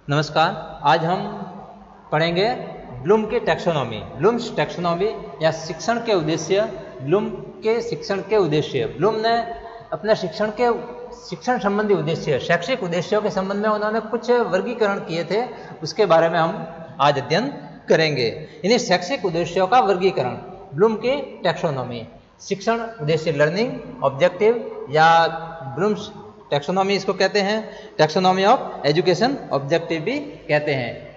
नमस्कार। आज हम पढ़ेंगे ब्लूम की टैक्सोनॉमी। ब्लूम्स टैक्सोनॉमी या शिक्षण के उद्देश्य। ब्लूम के शिक्षण के उद्देश्य। ब्लूम ने अपने शिक्षण संबंधी उद्देश्य, शैक्षिक उद्देश्यों के संबंध में उन्होंने कुछ वर्गीकरण किए थे, उसके बारे में हम आज अध्ययन करेंगे। इन्हीं शैक्षिक उद्देश्यों का वर्गीकरण, ब्लूम की टैक्सोनॉमी। शिक्षण उद्देश्य लर्निंग ऑब्जेक्टिव या ब्लूम्स टैक्सोनॉमी इसको कहते हैं, टैक्सोनॉमी ऑफ एजुकेशन ऑब्जेक्टिव भी कहते हैं।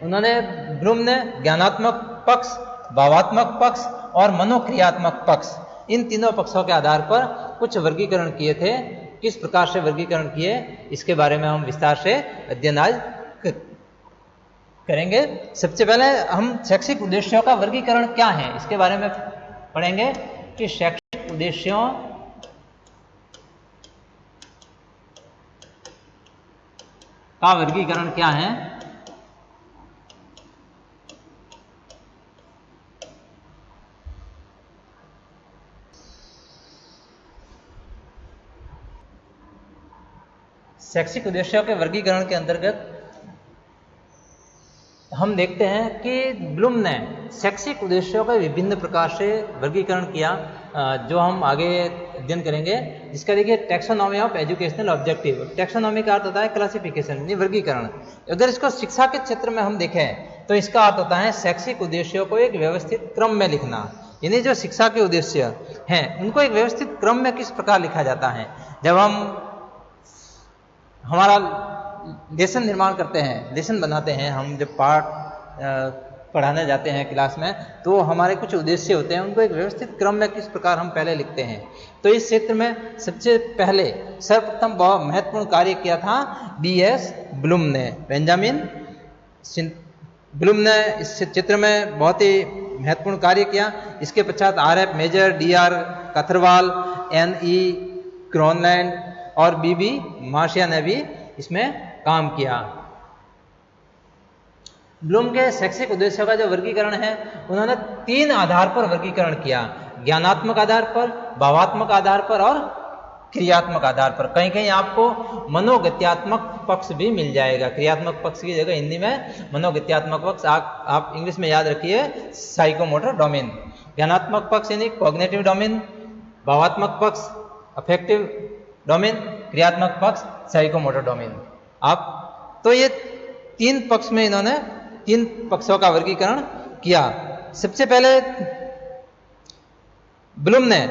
ब्लूम ने ज्ञानात्मक पक्ष, भावात्मक पक्ष और मनोक्रियात्मक पक्ष, इन तीनों पक्षों के आधार पर कुछ वर्गीकरण किए थे। किस प्रकार से वर्गीकरण किए, इसके बारे में हम विस्तार से अध्ययन आज करेंगे। सबसे पहले हम शैक्षिक उद्देश्यों का वर्गीकरण क्या है, इसके बारे में पढ़ेंगे कि शैक्षिक उद्देश्यों का वर्गीकरण क्या है। शैक्षिक उद्देश्यों के वर्गीकरण के अंतर्गत हम देखते हैं कि ब्लूम ने शैक्षिक उद्देश्यों का विभिन्न प्रकार से वर्गीकरण किया, जो हम आगे अध्ययन करेंगे। जिसका देखिए taxonomy of educational objective. Taxonomy का अर्थ होता है क्लासिफिकेशन, यानी वर्गीकरण। अगर इसको शिक्षा के क्षेत्र में हम देखें तो इसका अर्थ होता है शैक्षिक उद्देश्यों को एक व्यवस्थित क्रम में लिखना। यानी जो शिक्षा के उद्देश्य हैं उनको एक व्यवस्थित क्रम में किस प्रकार लिखा जाता है। जब हम हमारा लेसन निर्माण करते हैं, लेसन बनाते हैं, हम जब पाठ पढ़ाने जाते हैं क्लास में, तो हमारे कुछ उद्देश्य होते हैं, उनको एक व्यवस्थित क्रम में किस प्रकार हम पहले लिखते हैं। तो इस क्षेत्र में सबसे पहले सर्वप्रथम बहुत महत्वपूर्ण कार्य किया था B.S. ब्लूम ने। बेंजामिन ब्लूम ने इस चित्र में बहुत ही महत्वपूर्ण कार्य किया। इसके पश्चात R.F. Major, D.R. कथरवाल, N.E. क्रॉनलैंड और B.B. मार्शिया ने भी इसमें काम किया। ब्लूम के शैक्षिक उद्देश्यों का जो वर्गीकरण है, उन्होंने 3 आधार पर वर्गीकरण किया: ज्ञानात्मक आधार पर, भावात्मक आधार पर और क्रियात्मक आधार पर। कहीं कहीं आपको मनोगत्यात्मक पक्ष भी मिल जाएगा। क्रियात्मक पक्ष की जगह हिंदी में मनोगत्यात्मक पक्ष, आप इंग्लिश में याद रखिए साइकोमोटर डोमेन। ज्ञानात्मक पक्ष यानी कॉग्निटिव डोमेन, भावात्मक पक्ष अफेक्टिव डोमेन, क्रियात्मक पक्ष साइकोमोटर डोमेन। आप तो ये 3 पक्ष में इन्होंने 3 पक्षों का वर्गीकरण किया। सबसे पहले ब्लूम ने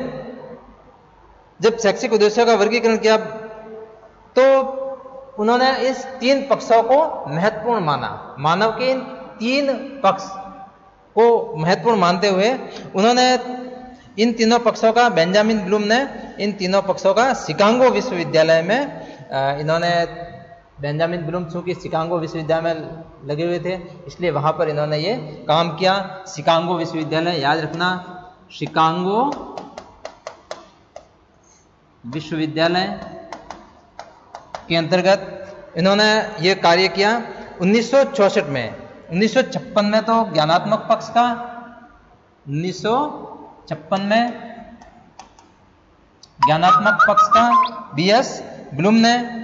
जब शैक्षिक उद्देश्यों का वर्गीकरण किया तो उन्होंने इस 3 पक्षों को महत्वपूर्ण माना। मानव के इन 3 पक्ष को महत्वपूर्ण मानते हुए उन्होंने इन तीनों पक्षों का, बेंजामिन ब्लूम ने इन तीनों पक्षों का शिकागो विश्वविद्यालय में इन्होंने, बेंजामिन ब्लूम चूंकि शिकागो विश्वविद्यालय में लगे हुए थे इसलिए वहां पर इन्होंने ये काम किया। शिकागो विश्वविद्यालय याद रखना, शिकागो विश्वविद्यालय के अंतर्गत इन्होंने ये कार्य किया। 1964 में, 1956 में तो ज्ञानात्मक पक्ष का, 1956 में ज्ञानात्मक पक्ष का B.S. ब्लूम ने,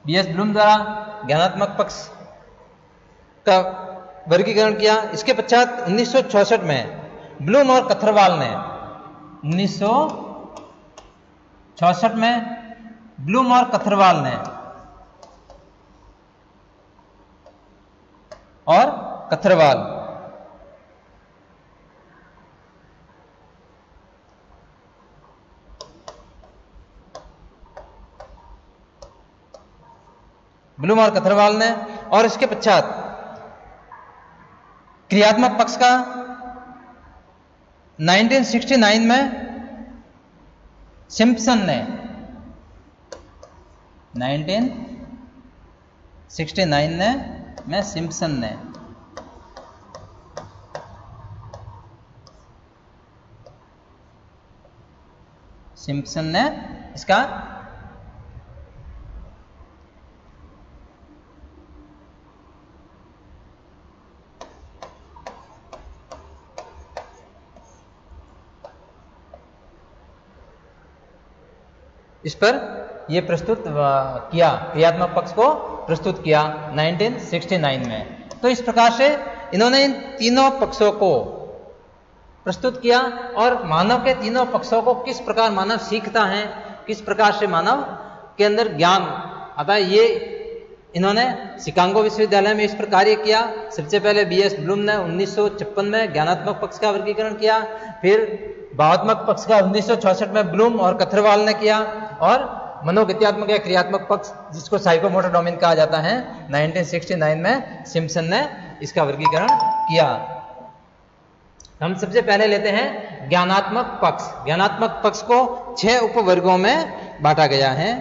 B.S. ब्लूम द्वारा ज्ञानात्मक पक्ष का वर्गीकरण किया। इसके पश्चात 1964 में ब्लूम और कथरवाल ने, 1964 में ब्लूम और कथरवाल ने और कथरवाल ब्लूम और कथरवाल ने, और इसके पश्चात क्रियात्मक पक्ष का 1969 में सिम्पसन ने, 1969 में सिम्पसन ने, इसका इस पर ये प्रस्तुत किया, क्रियात्मक पक्ष को प्रस्तुत किया 1969 में। तो इस प्रकार से इन्होंने इन तीनों पक्षों को प्रस्तुत किया और मानव के तीनों पक्षों को किस प्रकार मानव सीखता है, किस प्रकार से मानव के अंदर ज्ञान आता है, ये इन्होंने शिकागो विश्वविद्यालय में इस पर कार्य किया। सबसे पहले बीएस ब्लूम ने 1956 में ज्ञानात्मक पक्ष का वर्गीकरण किया, फिर भावात्मक पक्ष का 1966 में ब्लूम और कथरवाल ने किया, और मनोगत्यात्मक या क्रियात्मक पक्ष जिसको साइकोमोटर डोमेन कहा जाता है 1969 में सिम्पसन ने इसका वर्गीकरण किया। हम सबसे पहले लेते हैं ज्ञानात्मक पक्ष। ज्ञानात्मक पक्ष को 6 उपवर्गों में बांटा गया है,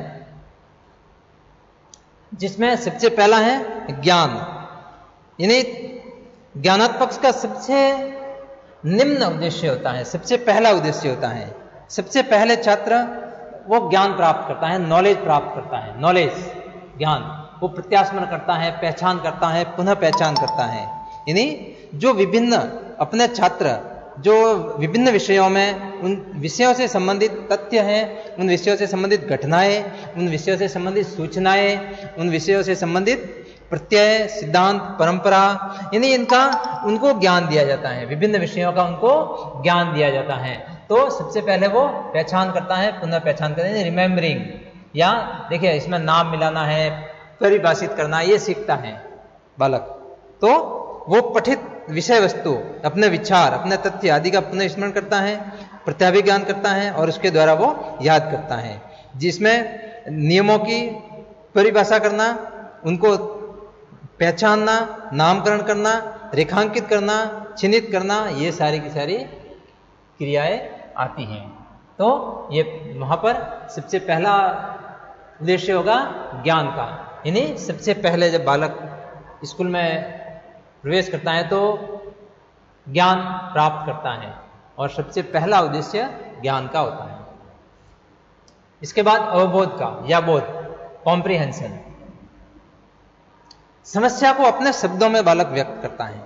जिसमें सबसे पहला है ज्ञान। यानी ज्ञानात्मक पक्ष का सबसे निम्न उद्देश्य होता है, सबसे पहला उद्देश्य होता है, सबसे पहले छात्र वो ज्ञान प्राप्त करता है, नॉलेज प्राप्त करता है, नॉलेज ज्ञान, वो प्रत्यास्मरण करता है, पहचान करता है, पुनः पहचान करता है। यानी जो विभिन्न अपने छात्र जो विभिन्न विषयों में उन विषयों से संबंधित तथ्य हैं, उन विषयों से संबंधित घटनाएं, उन विषयों से संबंधित सूचनाएं, उन विषयों से संबंधित प्रत्यय, सिद्धांत, परंपरा, यानी इनका उनको ज्ञान दिया जाता है, विभिन्न विषयों का उनको ज्ञान दिया जाता है। तो सबसे पहले वो पहचान करता है, पुनः पहचान करता है, रिमेम्बरिंग, या देखिए इसमें नाम मिलाना है, परिभाषित करना, ये सीखता है बालक। तो वो पठित विषय वस्तु, अपने विचार, अपने तथ्य आदि का पुनः स्मरण करता है, प्रत्याभिज्ञान करता है और उसके द्वारा वो याद करता है, जिसमें नियमों की परिभाषा करना, उनको पहचानना, नामकरण करना, रेखांकित करना, चिन्हित करना, ये सारी की सारी क्रियाएं आती हैं। तो ये वहां पर सबसे पहला उद्देश्य होगा ज्ञान का। यानी सबसे पहले जब बालक स्कूल में प्रवेश करता है तो ज्ञान प्राप्त करता है और सबसे पहला उद्देश्य ज्ञान का होता है। इसके बाद अवबोध का या बोध, कॉम्प्रिहेंशन, समस्या को अपने शब्दों में बालक व्यक्त करता है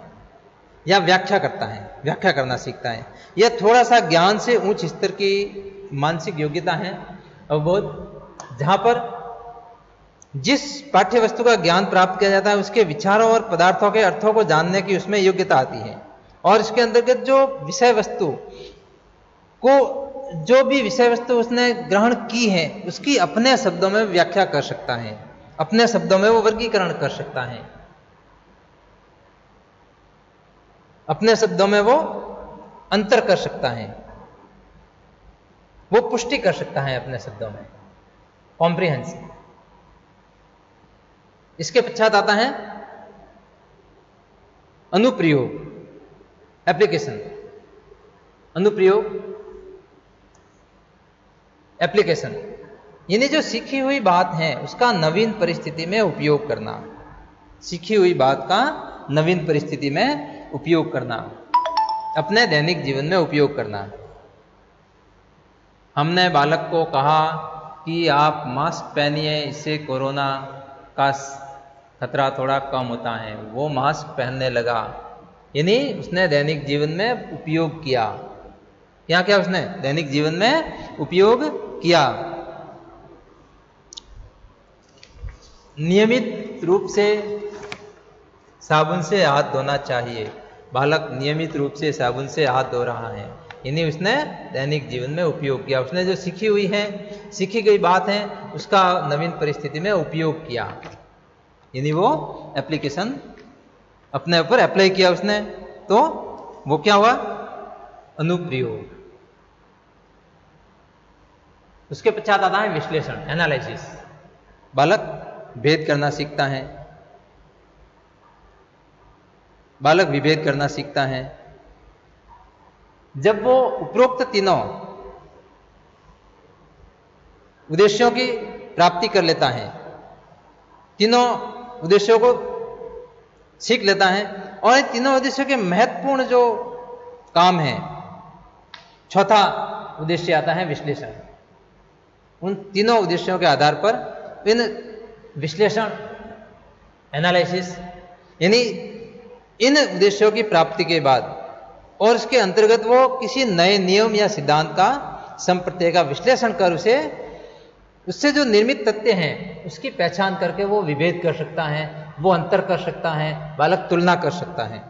या व्याख्या करता है, व्याख्या करना सीखता है। यह थोड़ा सा ज्ञान से उच्च स्तर की मानसिक योग्यता है अवबोध, जहां पर जिस पाठ्य वस्तु का ज्ञान प्राप्त किया जाता है उसके विचारों और पदार्थों के अर्थों को जानने की उसमें योग्यता आती है, और इसके अंतर्गत जो विषय वस्तु को, जो भी विषय वस्तु उसने ग्रहण की है उसकी अपने शब्दों में व्याख्या कर सकता है, अपने शब्दों में वो वर्गीकरण कर सकता है, अपने शब्दों में वो अंतर कर सकता है, वो पुष्टि कर सकता है अपने शब्दों में, कॉम्प्रिहेंशन। इसके पश्चात आता है अनुप्रयोग, एप्लीकेशन, अनुप्रयोग, एप्लीकेशन, यानी जो सीखी हुई बात है उसका नवीन परिस्थिति में उपयोग करना, सीखी हुई बात का नवीन परिस्थिति में उपयोग करना, अपने दैनिक जीवन में उपयोग करना। हमने बालक को कहा कि आप मास्क पहनिए, इससे कोरोना का खतरा थोड़ा कम होता है, वो मास्क पहनने लगा, यानी उसने दैनिक जीवन में उपयोग किया। क्या क्या उसने दैनिक जीवन में उपयोग किया। नियमित रूप से साबुन से हाथ धोना चाहिए, बालक नियमित रूप से साबुन से हाथ धो रहा है, यानी उसने दैनिक जीवन में उपयोग किया, उसने जो सीखी हुई है, सीखी गई बात है उसका नवीन परिस्थिति में उपयोग किया, यानी वो एप्लीकेशन अपने ऊपर अप्लाई किया उसने, तो वो क्या हुआ, अनुप्रयोग। उसके पश्चात आता है विश्लेषण, एनालिसिस। बालक भेद करना सीखता है, बालक विभेद करना सीखता है। जब वो उपरोक्त तीनों उद्देश्यों की प्राप्ति कर लेता है, तीनों उद्देश्यों को सीख लेता है, और इन तीनों उद्देश्यों के महत्वपूर्ण जो काम है, चौथा उद्देश्य आता है विश्लेषण। उन तीनों उद्देश्यों के आधार पर इन विश्लेषण, एनालिसिस, यानी इन उद्देश्यों की प्राप्ति के बाद और इसके अंतर्गत वो किसी नए नियम या सिद्धांत का संप्रत्यय का विश्लेषण कर उसे उससे जो निर्मित तथ्य हैं उसकी पहचान करके वो विभेद कर सकता है, वो अंतर कर सकता है, बालक तुलना कर सकता है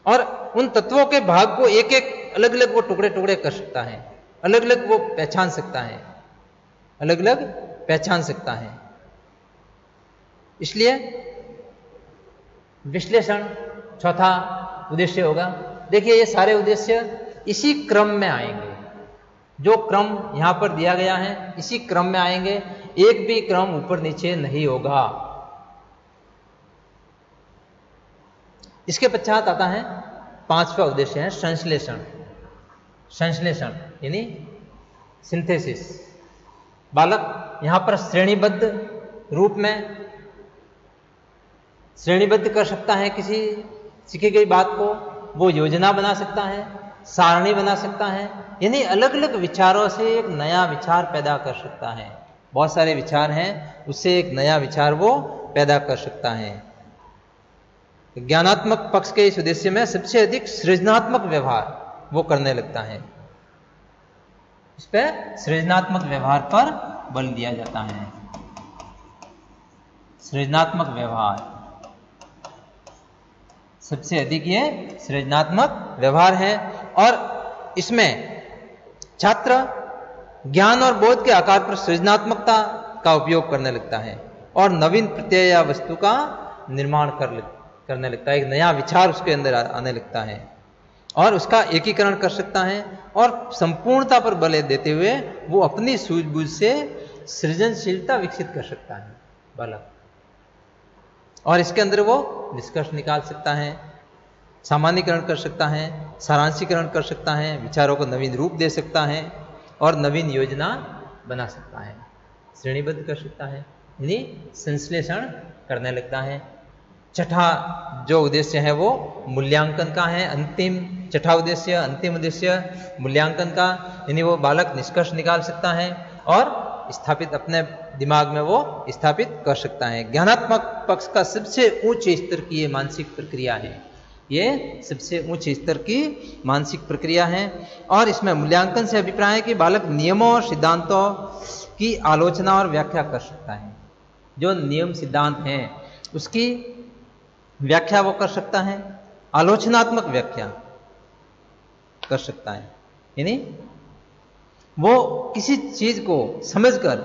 और उन तत्वों के भाग को एक एक अलग अलग वो टुकड़े टुकड़े कर सकता है, अलग अलग वो पहचान सकता है, अलग अलग पहचान सकता है। इसलिए विश्लेषण चौथा उद्देश्य होगा। देखिए ये सारे उद्देश्य इसी क्रम में आएंगे, जो क्रम यहां पर दिया गया है इसी क्रम में आएंगे, एक भी क्रम ऊपर नीचे नहीं होगा। इसके पश्चात आता है पांचवा उद्देश्य है संश्लेषण। संश्लेषण यानी सिंथेसिस। बालक यहां पर श्रेणीबद्ध रूप में श्रेणीबद्ध कर सकता है किसी सीखी गई बात को, वो योजना बना सकता है, सारणी बना सकता है, यानी अलग अलग विचारों से एक नया विचार पैदा कर सकता है। बहुत सारे विचार हैं, उससे एक नया विचार वो पैदा कर सकता है। ज्ञानात्मक पक्ष के इस उद्देश्य में सबसे अधिक सृजनात्मक व्यवहार वो करने लगता है। इस पर सृजनात्मक व्यवहार पर बल दिया जाता है। सृजनात्मक व्यवहार सबसे अधिक ये सृजनात्मक व्यवहार है और इसमें छात्र ज्ञान और बोध के आकार पर सृजनात्मकता का उपयोग करने लगता है और नवीन प्रत्यय या वस्तु का निर्माण करने लगता है। एक नया विचार उसके अंदर आने लगता है और उसका एकीकरण कर सकता है और संपूर्णता पर बल देते हुए वो अपनी सूझबूझ से सृजनशीलता विकसित कर सकता है बालक, और इसके अंदर वो निष्कर्ष निकाल सकता है, सामान्यीकरण कर सकता है, सारांशीकरण कर सकता है, विचारों को नवीन रूप दे सकता है और नवीन योजना बना सकता है, श्रेणीबद्ध कर सकता है, यानी संश्लेषण करने लगता है। छठा जो उद्देश्य है वो मूल्यांकन का है। छठा उद्देश्य अंतिम उद्देश्य मूल्यांकन का, यानी वो बालक निष्कर्ष निकाल सकता है और स्थापित अपने दिमाग में वो स्थापित कर सकता है। ज्ञानात्मक पक्ष का सबसे उच्च स्तर की ये मानसिक प्रक्रिया है, ये सबसे उच्च स्तर की मानसिक प्रक्रिया है और इसमें मूल्यांकन से अभिप्राय है कि बालक नियमों और सिद्धांतों की आलोचना और व्याख्या कर सकता है। जो नियम सिद्धांत हैं उसकी व्याख्या वो कर सकता है, आलोचनात्मक व्याख्या कर सकता है, यानी वो किसी चीज को समझकर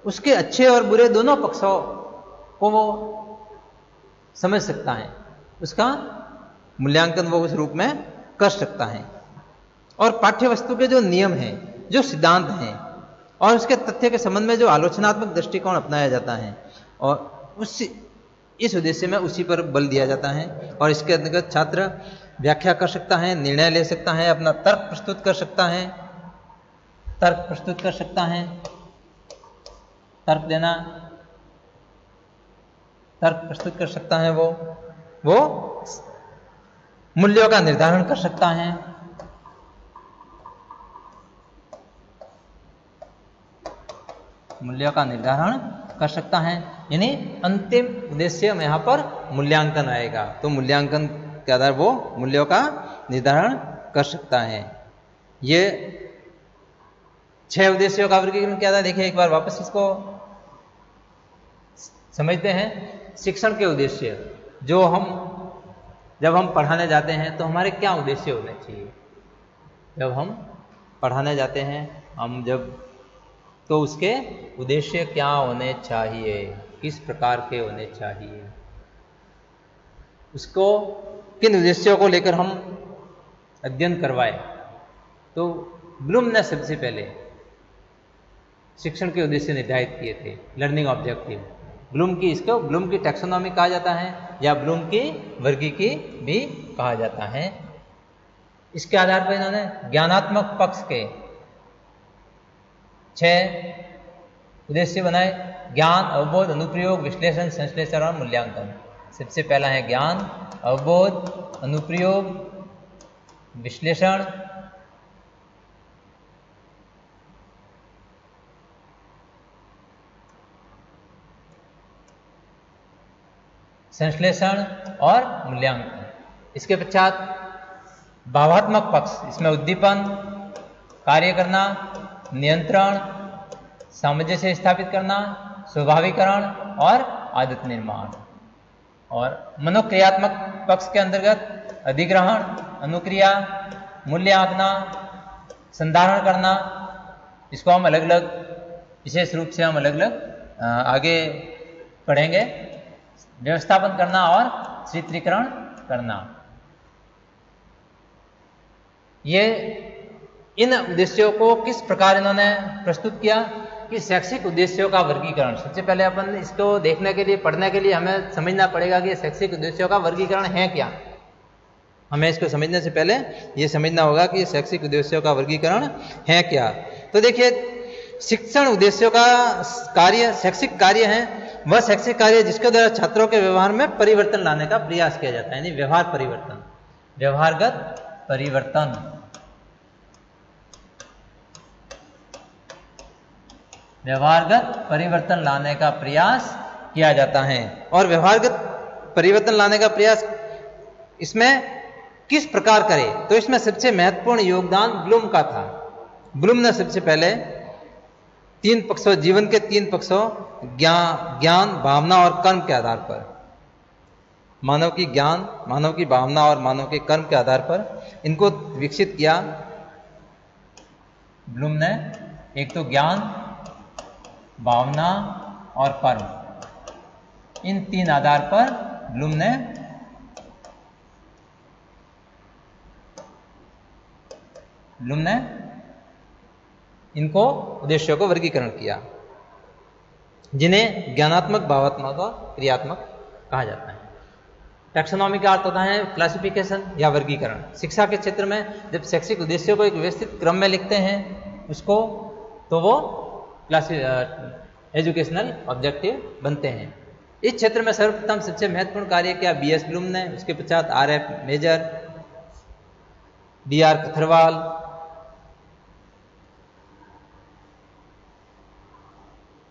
उसके अच्छे और बुरे दोनों पक्षों को वो समझ सकता है, उसका मूल्यांकन वो उस रूप में कर सकता है। और पाठ्य वस्तु के जो नियम हैं, जो सिद्धांत हैं और उसके तथ्य के संबंध में जो आलोचनात्मक दृष्टिकोण अपनाया जाता है और इस उद्देश्य में उसी पर बल दिया जाता है और इसके अंतर्गत छात्र व्याख्या कर सकता है, निर्णय ले सकता है, अपना तर्क प्रस्तुत कर सकता है, तर्क देना, तर्क प्रस्तुत कर सकता है, वो मूल्यों का निर्धारण कर सकता है, मूल्यों का निर्धारण कर सकता है, यानी अंतिम उद्देश्य में यहां पर मूल्यांकन आएगा। तो मूल्यांकन के आधार वो मूल्यों का निर्धारण कर सकता है। ये 6 उद्देश्यों का वर्गीकरण किया था। देखिए एक बार वापस इसको समझते हैं। शिक्षण के उद्देश्य, जो जब हम पढ़ाने जाते हैं तो हमारे क्या उद्देश्य होने चाहिए। जब हम पढ़ाने जाते हैं तो उसके उद्देश्य क्या होने चाहिए, किस प्रकार के होने चाहिए, उसको किन उद्देश्यों को लेकर हम अध्ययन करवाए। तो ब्लूम ने सबसे पहले शिक्षण के उद्देश्य निर्धारित किए थे, लर्निंग ऑब्जेक्टिव। इसको ब्लूम की टैक्सोनॉमी कहा जाता है या ब्लूम की वर्गीकी भी कहा जाता है। इसके आधार पर इन्होंने ज्ञानात्मक पक्ष के 6 उद्देश्य बनाए। ज्ञान, अवबोध, अनुप्रयोग, विश्लेषण, संश्लेषण और मूल्यांकन। सबसे पहला है ज्ञान, अवबोध, अनुप्रयोग, विश्लेषण, संश्लेषण और मूल्यांकन। इसके पश्चात भावात्मक पक्ष, इसमें उद्दीपन, कार्य करना, नियंत्रण सामंजस्य स्थापित करना, स्वाभाविकरण और आदत निर्माण। और मनोक्रियात्मक पक्ष के अंतर्गत अधिग्रहण, अनुक्रिया, मूल्य आंकना, संधारण करना, इसको हम अलग अलग विशेष रूप से हम अलग अलग आगे पढ़ेंगे। व्यवस्थापन करना और चित्रीकरण करना, ये इन उद्देश्यों को किस प्रकार इन्होंने प्रस्तुत किया कि शैक्षिक उद्देश्यों का वर्गीकरण। सबसे पहले अपन इसको देखने के लिए, पढ़ने के लिए हमें समझना पड़ेगा कि शैक्षिक उद्देश्यों का वर्गीकरण है क्या। हमें इसको समझने से पहले ये समझना होगा कि शैक्षिक उद्देश्यों का वर्गीकरण है क्या। तो देखिए, शिक्षण उद्देश्यों का कार्य, शैक्षिक कार्य है वह शैक्षिक कार्य जिसके द्वारा छात्रों के व्यवहार में परिवर्तन लाने का प्रयास किया जाता है, यानी व्यवहार परिवर्तन, व्यवहारगत परिवर्तन। व्यवहारगत परिवर्तन लाने का प्रयास किया जाता है। और व्यवहारगत परिवर्तन लाने का प्रयास इसमें किस प्रकार करे, तो इसमें सबसे महत्वपूर्ण योगदान ब्लूम का था। ब्लूम ने सबसे पहले तीन पक्षों, जीवन के तीन पक्षों, ज्ञान, भावना और कर्म के आधार पर, मानव की ज्ञान, मानव की भावना और मानव के कर्म के आधार पर इनको विकसित किया ब्लूम ने। एक तो ज्ञान, भावना और कर्म, इन तीन आधार पर ब्लूम ने इनको उद्देश्यों को वर्गीकरण किया, जिन्हें ज्ञानात्मक, भावात्मक और क्रियात्मक कहा जाता है। टैक्सोनॉमी का अर्थ होता है क्लासिफिकेशन या वर्गीकरण। शिक्षा के क्षेत्र में जब शैक्षिक उद्देश्यों को एक व्यवस्थित क्रम में लिखते हैं उसको, तो वो एजुकेशनल ऑब्जेक्टिव बनते हैं। इस क्षेत्र में सर्वप्रथम सबसे महत्वपूर्ण कार्य किया बीएस ब्लूम ने, उसके पश्चात आरएफ मेजर, डीआर कथरवाल,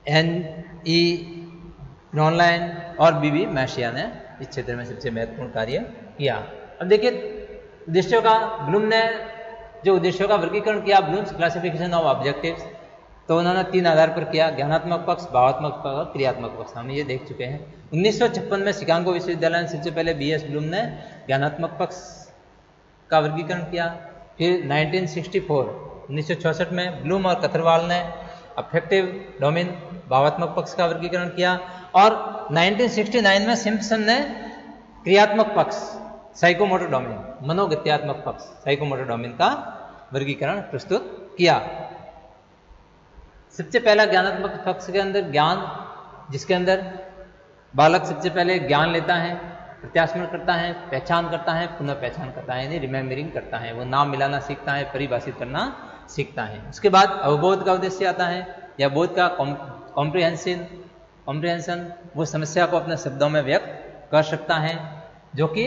एनई नॉनलाइन और बीबी मैशिया ने इस क्षेत्र में सबसे महत्वपूर्ण कार्य किया। अब देखिए, उद्देश्यों का ब्लूम ने जो उद्देश्यों का वर्गीकरण किया, ब्लूम्स क्लासिफिकेशन ऑफ ऑब्जेक्टिव्स, तो उन्होंने तीन आधार पर किया, ज्ञानात्मक पक्ष, भावात्मक पक्ष और क्रियात्मक पक्ष। हम ये देख चुके हैं। 1956 में शिकागो विश्वविद्यालय में सबसे पहले बीएस ब्लूम ने ज्ञानात्मक पक्ष का वर्गीकरण किया। फिर 1964 में ब्लूम और कथरवाल ने अफेक्टिव डोमेन, भावात्मक पक्ष का वर्गीकरण किया। और 1969 में सिम्पसन ने क्रियात्मक पक्ष, साइकोमोटर डोमेन, मनोगत्यात्मक पक्ष, साइकोमोटर डोमेन का वर्गीकरण प्रस्तुत किया। सबसे पहला ज्ञानात्मक पक्ष के अंदर ज्ञान, जिसके अंदर बालक सबसे पहले ज्ञान लेता है, प्रत्यास्मरण करता है, पहचान करता है, पुनः पहचान करता है, यानी रिमेम्बरिंग करता है, वो नाम मिलाना सीखता है, परिभाषित करना सीखता है। उसके बाद अवबोध का उद्देश्य आता है, या बोध का कॉम्प्रिहेंशन, वो समस्या को अपने शब्दों में व्यक्त कर सकता है। जो कि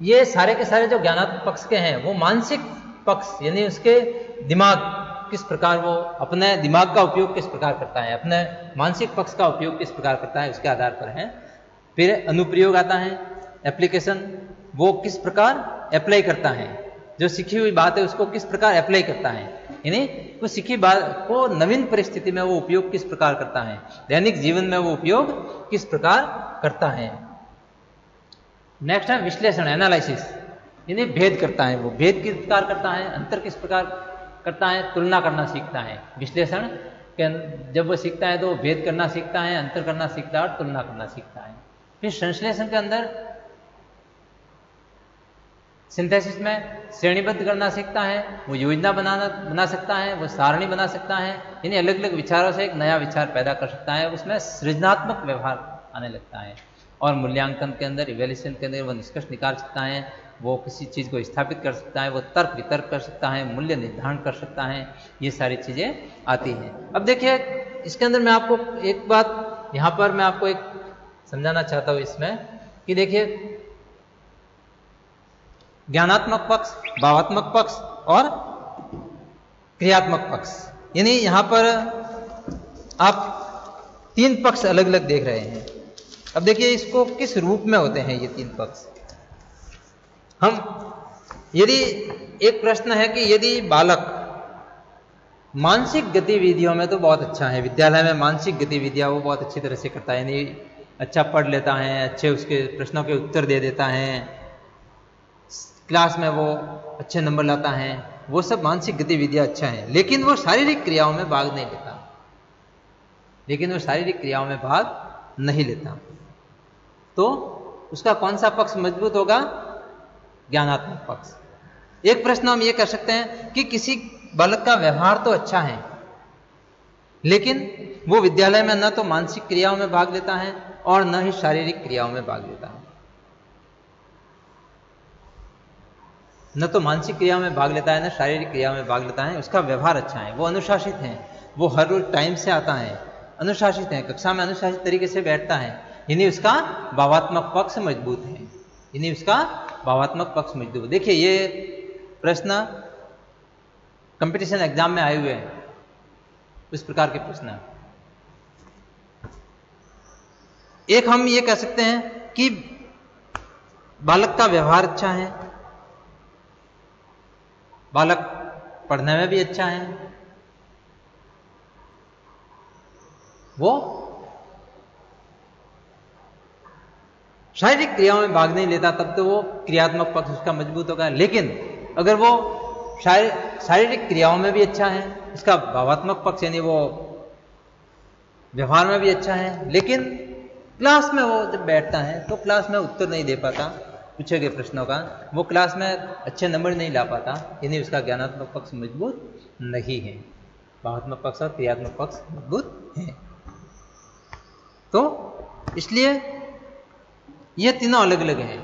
ये सारे के सारे जो ज्ञानात्मक पक्ष के हैं वो मानसिक पक्ष, यानी उसके दिमाग किस प्रकार, वो अपने दिमाग का उपयोग किस प्रकार करता है, अपने मानसिक पक्ष का उपयोग किस प्रकार करता है, उसके आधार पर है। फिर अनुप्रयोग आता है, एप्लीकेशन, वो किस प्रकार अप्लाई करता है, जो सीखी हुई बात है उसको किस प्रकार अप्लाई करता है, यानी वो सीखी बात को नवीन परिस्थिति में वो उपयोग किस प्रकार करता है, दैनिक जीवन में वो उपयोग किस प्रकार करता है। नेक्स्ट है विश्लेषण, एनालिसिस, यानी भेद करता है, वो भेद किस प्रकार करता है, अंतर किस प्रकार करता है, तुलना करना सीखता है। विश्लेषण के जब वो सीखता है तो वो भेद करना सीखता है, अंतर करना सीखता है और तुलना करना सीखता है। फिर संश्लेषण के अंदर सिंथेसिस में श्रेणीबद्ध करना सीखता है, वो योजना बना सकता है, वो सारणी बना सकता है, यानी अलग अलग विचारों से एक नया विचार पैदा कर सकता है, उसमें सृजनात्मक व्यवहार आने लगता है। और मूल्यांकन के अंदर, इवैल्यूएशन के अंदर वो निष्कर्ष निकाल सकता है, वो किसी चीज़ को स्थापित कर सकता है, वो तर्क वितर्क कर सकता है, मूल्य निर्धारण कर सकता है, ये सारी चीज़ें आती हैं। अब देखिए, इसके अंदर मैं आपको एक बात यहाँ पर मैं आपको एक समझाना चाहता हूँ इसमें, कि देखिए ज्ञानात्मक पक्ष, भावात्मक पक्ष और क्रियात्मक पक्ष, यानी यहाँ पर आप तीन पक्ष अलग अलग देख रहे हैं। अब देखिए इसको किस रूप में होते हैं ये तीन पक्ष। हम यदि एक प्रश्न है कि यदि बालक मानसिक गतिविधियों में तो बहुत अच्छा है, विद्यालय में मानसिक गतिविधियां वो बहुत अच्छी तरह से करता है, यानी अच्छा पढ़ लेता है, अच्छे उसके प्रश्नों के उत्तर दे देता है, क्लास में वो अच्छे नंबर लाता है, वो सब मानसिक गतिविधियां अच्छा है। लेकिन वो शारीरिक क्रियाओं में भाग नहीं लेता, लेकिन वो शारीरिक क्रियाओं में भाग नहीं लेता। तो उसका कौन सा पक्ष मजबूत होगा? ज्ञानात्मक पक्ष। एक प्रश्न हम ये कर सकते हैं कि किसी बालक का व्यवहार तो अच्छा है, लेकिन वो विद्यालय में न तो मानसिक क्रियाओं में भाग लेता है और न ही शारीरिक क्रियाओं में भाग लेता है। न तो मानसिक क्रियाओं में भाग लेता है, न शारीरिक क्रियाओं में भाग लेता है। उसका व्यवहार अच्छा है, वो अनुशासित है, वो हर रोज टाइम से आता है, अनुशासित है, कक्षा में अनुशासित तरीके से बैठता है, यानी उसका भावात्मक पक्ष मजबूत है, यानी उसका भावात्मक पक्ष मजबूत है। देखिए ये प्रश्न कंपटीशन एग्जाम में आए हुए हैं, इस प्रकार के प्रश्न। एक हम ये कह सकते हैं कि बालक का व्यवहार अच्छा है, बालक पढ़ने में भी अच्छा है, वो शारीरिक क्रियाओं में भाग नहीं लेता, तब तो वो क्रियात्मक पक्ष उसका मजबूत होगा। लेकिन अगर वो शारीरिक क्रियाओं में भी अच्छा है, इसका भावात्मक पक्ष यानी वो व्यवहार में भी अच्छा है, लेकिन क्लास में वो जब बैठता है तो क्लास में उत्तर नहीं दे पाता पूछे गए प्रश्नों का, वो क्लास में अच्छे नंबर नहीं ला पाता, यानी उसका ज्ञानात्मक पक्ष मजबूत नहीं है, भावात्मक पक्ष और क्रियात्मक पक्ष मजबूत है। तो इसलिए ये तीनों अलग अलग हैं।